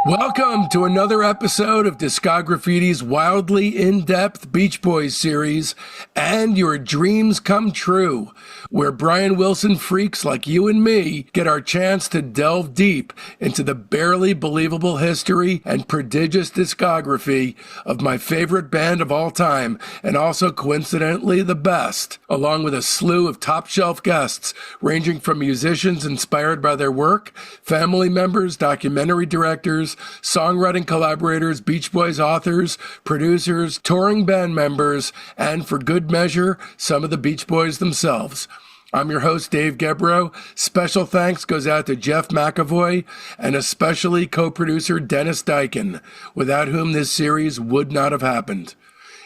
Welcome to another episode of Discograffiti's wildly in-depth Beach Boys series, and your dreams come true, where Brian Wilson freaks like you and me get our chance to delve deep into the barely believable history and prodigious discography of my favorite band of all time, and also coincidentally the best, along with a slew of top-shelf guests ranging from musicians inspired by their work, family members, documentary directors, songwriting collaborators, Beach Boys authors, producers, touring band members, and for good measure, some of the Beach Boys themselves. I'm your host, Dave Gebroe. Special thanks goes out to Jeff McAvoy and especially co-producer Dennis Dykin, without whom this series would not have happened.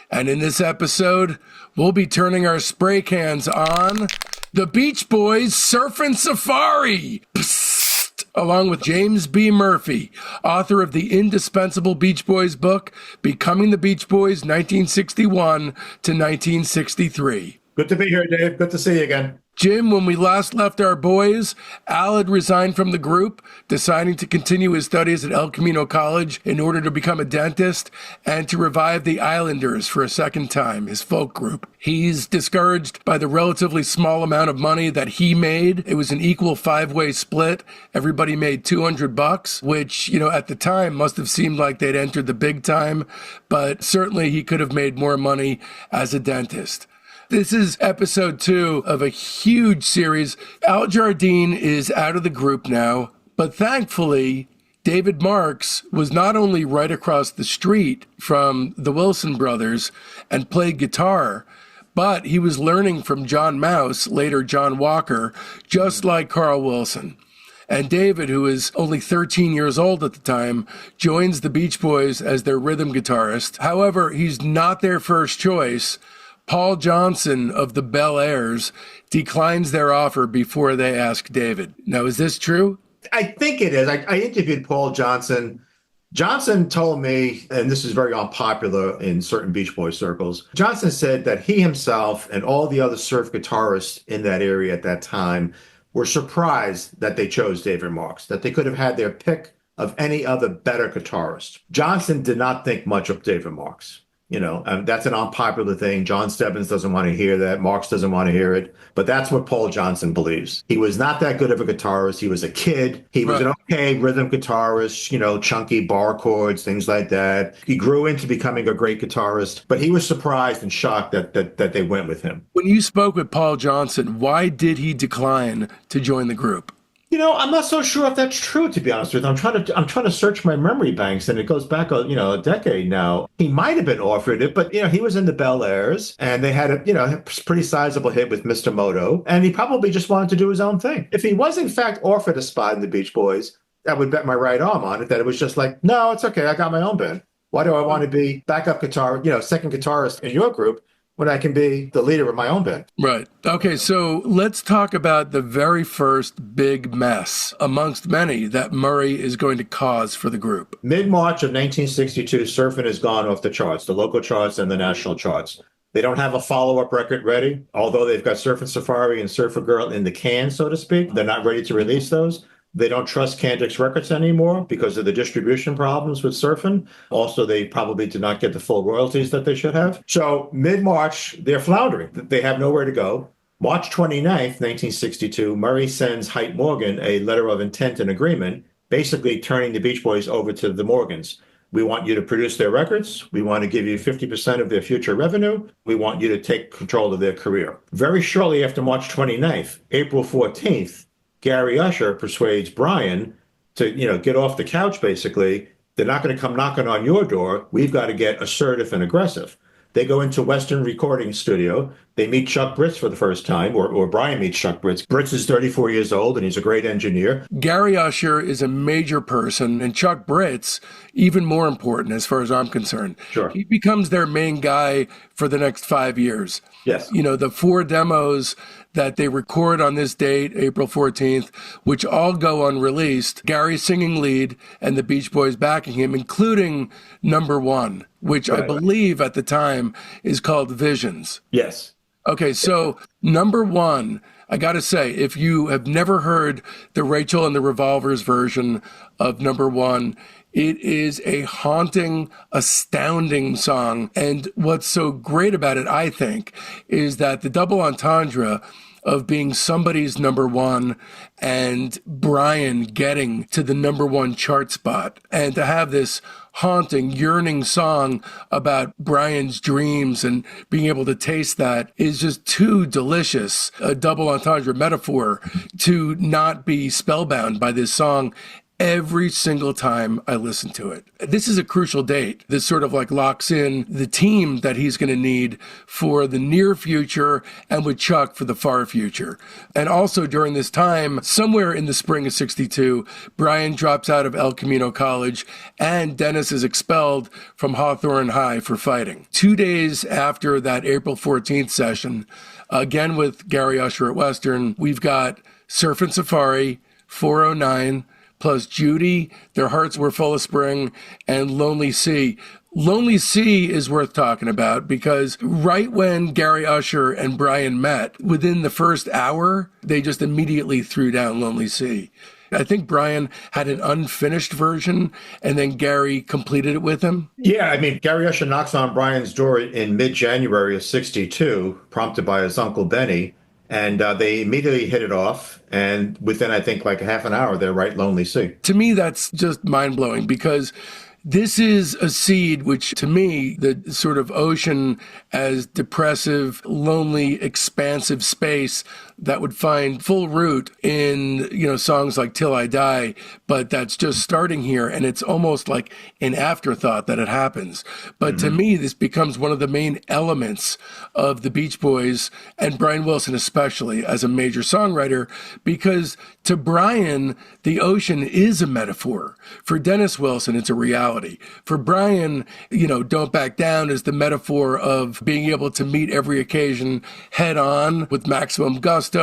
And in this episode, we'll be turning our spray cans on the Beach Boys Surfin' Safari. Psst. Along with James B. Murphy, author of the indispensable Beach Boys book, Becoming the Beach Boys, 1961 to 1963. Good to be here, Dave. Good to see you again. Jim, when we last left our boys, Al had resigned from the group, deciding to continue his studies at El Camino College in order to become a dentist and to revive the Islanders for a second time, his folk group. He's discouraged by the relatively small amount of money that he made. It was an equal five-way split. Everybody made $200, which, at the time must have seemed like they'd entered the big time, but certainly he could have made more money as a dentist. This is episode 2 of a huge series. Al Jardine is out of the group now, but thankfully, David Marks was not only right across the street from the Wilson brothers and played guitar, but he was learning from John Mouse, later John Walker, just like Carl Wilson. And David, who is only 13 years old at the time, joins the Beach Boys as their rhythm guitarist. However, he's not their first choice. Paul Johnson of the Bel Airs declines their offer before they ask David. Now, is this true? I think it is. I interviewed Paul Johnson. Johnson told me, and this is very unpopular in certain Beach Boys circles, Johnson said that he himself and all the other surf guitarists in that area at that time were surprised that they chose David Marks, that they could have had their pick of any other better guitarist. Johnson did not think much of David Marks. That's an unpopular thing. John Stebbins doesn't want to hear that. Marks doesn't want to hear it. But that's what Paul Johnson believes. He was not that good of a guitarist. He was a kid. He was an okay rhythm guitarist, chunky bar chords, things like that. He grew into becoming a great guitarist, but he was surprised and shocked that they went with him. When you spoke with Paul Johnson, why did he decline to join the group? I'm not so sure if that's true, to be honest with you. I'm trying to search my memory banks, and it goes back, a decade now. He might have been offered it, but, he was in the Bel Airs, and they had a pretty sizable hit with Mr. Moto, and he probably just wanted to do his own thing. If he was, in fact, offered a spot in the Beach Boys, I would bet my right arm on it that it was just like, no, it's okay. I got my own band. Why do I want to be backup guitar, second guitarist in your group when I can be the leader of my own band? Right. Okay, so let's talk about the very first big mess, amongst many, that Murray is going to cause for the group. Mid-March of 1962, Surfin' has gone off the charts, the local charts and the national charts. They don't have a follow-up record ready, although they've got Surfin' Safari and Surfer Girl in the can, so to speak. They're not ready to release those. They don't trust Kendrick's Records anymore because of the distribution problems with Surfin'. Also, they probably did not get the full royalties that they should have. So mid-March, they're floundering. They have nowhere to go. March 29th, 1962, Murray sends Hype Morgan a letter of intent and agreement, basically turning the Beach Boys over to the Morgans. We want you to produce their records. We want to give you 50% of their future revenue. We want you to take control of their career. Very shortly after March 29th, April 14th, Gary Usher persuades Brian to, get off the couch, basically. They're not going to come knocking on your door. We've got to get assertive and aggressive. They go into Western Recording Studio. They meet Chuck Britz for the first time, or Brian meets Chuck Britz. Britz is 34 years old, and he's a great engineer. Gary Usher is a major person, and Chuck Britz, even more important as far as I'm concerned. Sure. He becomes their main guy for the next 5 years. Yes. You know, the 4 demos that they record on this date, April 14th, which all go unreleased, Gary singing lead and the Beach Boys backing him, including number 1, which I believe at the time is called Visions. Yes. Okay, so number 1, I got to say, if you have never heard the Rachel and the Revolvers version of number 1, it is a haunting, astounding song. And what's so great about it, I think, is that the double entendre of being somebody's number 1 and Brian getting to the number 1 chart spot, and to have this haunting, yearning song about Brian's dreams and being able to taste that is just too delicious, a double entendre metaphor, to not be spellbound by this song every single time I listen to it. This is a crucial date. This sort of like locks in the team that he's going to need for the near future and with Chuck for the far future. And also during this time, somewhere in the spring of 62, Brian drops out of El Camino College and Dennis is expelled from Hawthorne High for fighting. 2 days after that April 14th session, again with Gary Usher at Western, we've got Surfin' Safari, 409, plus Judy, Their Hearts Were Full of Spring, and Lonely Sea. Lonely Sea is worth talking about because right when Gary Usher and Brian met, within the first hour, they just immediately threw down Lonely Sea. I think Brian had an unfinished version, and then Gary completed it with him. Yeah, I mean, Gary Usher knocks on Brian's door in mid-January of 62, prompted by his Uncle Benny. And they immediately hit it off. And within, I think, like a half an hour, they're right Lonely Sea. To me, that's just mind-blowing because this is a seed which, to me, the sort of ocean as depressive, lonely, expansive space that would find full root in, you know, songs like Till I Die, but that's just starting here. And it's almost like an afterthought that it happens. But to me, this becomes one of the main elements of the Beach Boys and Brian Wilson, especially as a major songwriter, because to Brian, the ocean is a metaphor. For Dennis Wilson, it's a reality. For Brian, you know, Don't Back Down is the metaphor of being able to meet every occasion head on with maximum gusto.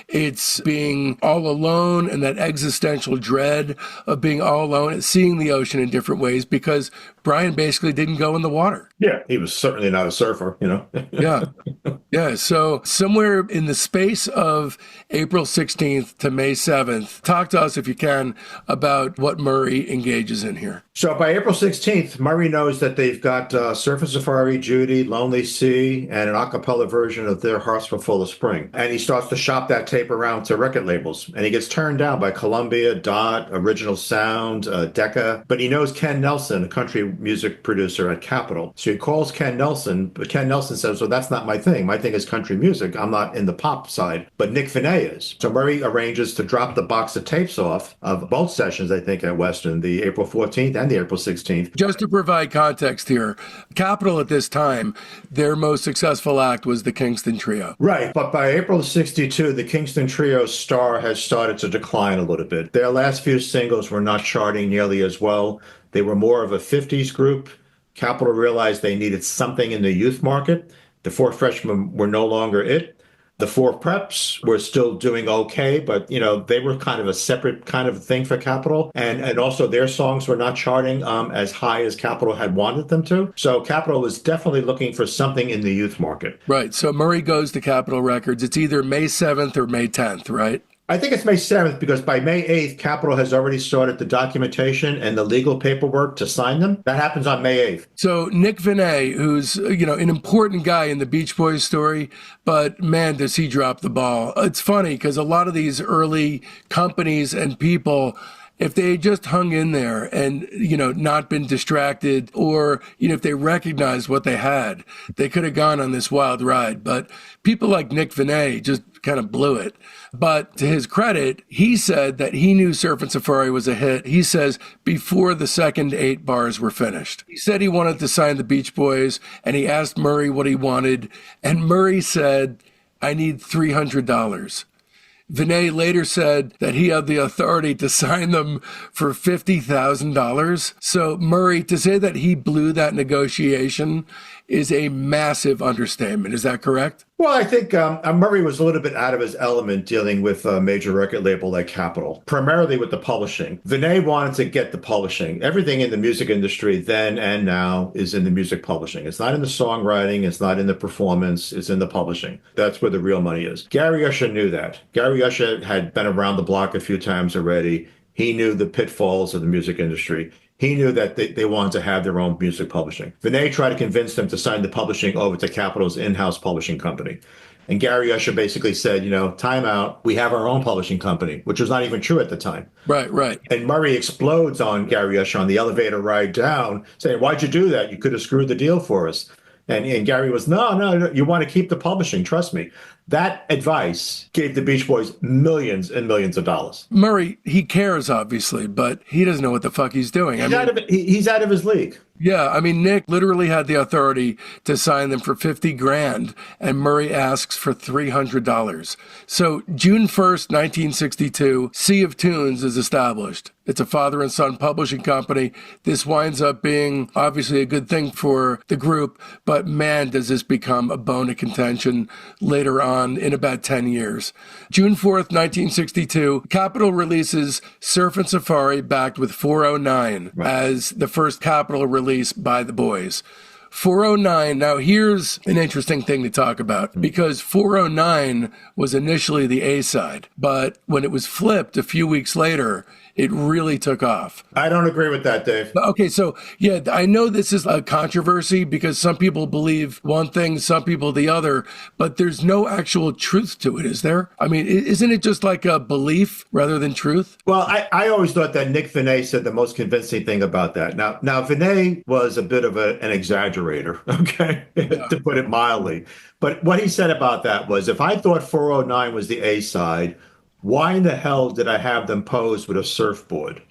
It's being all alone and that existential dread of being all alone and seeing the ocean in different ways because Brian basically didn't go in the water. Yeah, he was certainly not a surfer, you know. Yeah. So somewhere in the space of April 16th to May 7th, talk to us if you can about what Murray engages in here. So by April 16th, Murray knows that they've got Surfin' Safari, Judy, Lonely Sea, and an a cappella version of Their Hearts Were Full of Spring. And he starts to shop that tape around to record labels. And he gets turned down by Columbia, Dot, Original Sound, Decca. But he knows Ken Nelson, a country music producer at Capitol. So he calls Ken Nelson, but Ken Nelson says, well, that's not my thing. My thing is country music. I'm not in the pop side, but Nick Vinay is. So Murray arranges to drop the box of tapes off of both sessions, I think, at Western, the April 14th and the April 16th. Just to provide context here, Capitol at this time, their most successful act was the Kingston Trio. Right. But by April of 62, the Kingston Trio's star has started to decline a little bit. Their last few singles were not charting nearly as well. They were more of a 50s group. Capitol realized they needed something in the youth market. The Four Freshmen were no longer it. The Four Preps were still doing okay, but, you know, they were kind of a separate kind of thing for Capitol. And also their songs were not charting as high as Capitol had wanted them to. So Capitol was definitely looking for something in the youth market. Right. So Murray goes to Capitol Records. It's either May 7th or May 10th, right? I think it's May 7th because by May 8th, Capitol has already started the documentation and the legal paperwork to sign them. That happens on May 8th. So Nick Vinay, who's, you know, an important guy in the Beach Boys story, but man, does he drop the ball. It's funny because a lot of these early companies and people, if they had just hung in there and, you know, not been distracted, or, you know, if they recognized what they had, they could have gone on this wild ride. But people like Nick Vinay just kind of blew it. But to his credit, he said that he knew Surfin' Safari was a hit. He says before the second 8 bars were finished. He said he wanted to sign the Beach Boys, and he asked Murray what he wanted. And Murray said, I need $300. Vinay later said that he had the authority to sign them for $50,000. So Murray, to say that he blew that negotiation is a massive understatement. Is that correct? Well, I think Murray was a little bit out of his element dealing with a major record label like Capitol, primarily with the publishing. Vinay wanted to get the publishing. Everything in the music industry then and now is in the music publishing. It's not in the songwriting. It's not in the performance. It's in the publishing. That's where the real money is. Gary Usher knew that. Gary Usher had been around the block a few times already. He knew the pitfalls of the music industry. He knew that they wanted to have their own music publishing. Vinay tried to convince them to sign the publishing over to Capitol's in-house publishing company. And Gary Usher basically said, time out. We have our own publishing company, which was not even true at the time. Right. And Murray explodes on Gary Usher on the elevator ride down, saying, why'd you do that? You could have screwed the deal for us. And Gary was, no, you want to keep the publishing. Trust me. That advice gave the Beach Boys millions and millions of dollars. Murray, he cares, obviously, but he doesn't know what the fuck he's doing. He's out of his league. Yeah, I mean, Nick literally had the authority to sign them for $50,000, and Murray asks for $300. So June 1st, 1962, Sea of Tunes is established. It's a father and son publishing company. This winds up being obviously a good thing for the group, but man, does this become a bone of contention later on in about 10 years. June 4th, 1962, Capitol releases Surfin' Safari backed with 409 as the first Capitol release by the boys. 409, now here's an interesting thing to talk about, because 409 was initially the A-side, but when it was flipped a few weeks later, it really took off. I don't agree with that, Dave. Okay, so yeah, I know this is a controversy because some people believe one thing, some people the other, but there's no actual truth to it, is there? I mean, isn't it just like a belief rather than truth? Well, I always thought that Nick Vinay said the most convincing thing about that. Now Vinay was a bit of an exaggerator, okay, to put it mildly. But what he said about that was, if I thought 409 was the A side, why in the hell did I have them pose with a surfboard?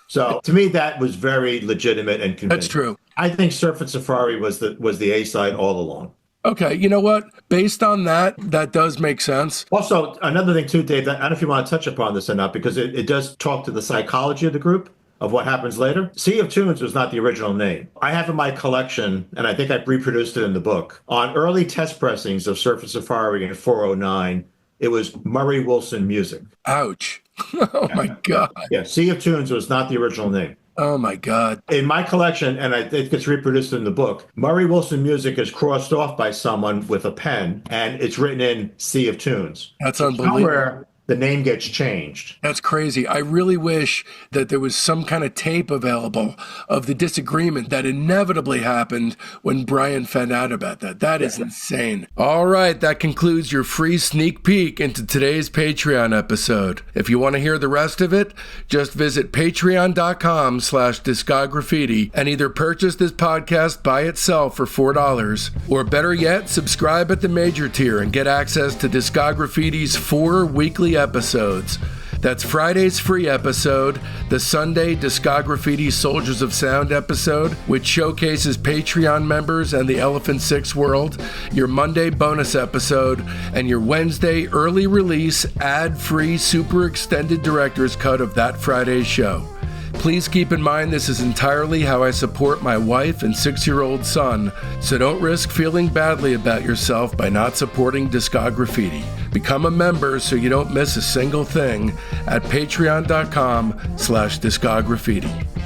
So to me, that was very legitimate and convincing. That's true. I think Surfin' Safari was the A side all along. Okay, you know what? Based on that does make sense. Also, another thing too, Dave, I don't know if you want to touch upon this or not, because it does talk to the psychology of the group, of what happens later. Sea of Tunes was not the original name. I have in my collection, and I think I reproduced it in the book, on early test pressings of Surfin' Safari in 409, it was Murray Wilson Music. Ouch. Oh, my God. Yeah, Sea of Tunes was not the original name. Oh, my God. In my collection, and it gets reproduced in the book, Murray Wilson Music is crossed off by someone with a pen, and it's written in Sea of Tunes. That's unbelievable. Somewhere the name gets changed. That's crazy. I really wish that there was some kind of tape available of the disagreement that inevitably happened when Brian found out about that. That is insane. All right, that concludes your free sneak peek into today's Patreon episode. If you want to hear the rest of it, just visit patreon.com/discograffiti and either purchase this podcast by itself for $4, or better yet, subscribe at the major tier and get access to Discograffiti's 4 weekly episodes. That's Friday's free episode, the Sunday Discograffiti Soldiers of Sound episode, which showcases Patreon members and the Elephant Six world, your Monday bonus episode, and your Wednesday early release ad-free super extended director's cut of that Friday's show. Please keep in mind this is entirely how I support my wife and 6-year-old son, so don't risk feeling badly about yourself by not supporting Discograffiti. Become a member so you don't miss a single thing at patreon.com/discograffiti.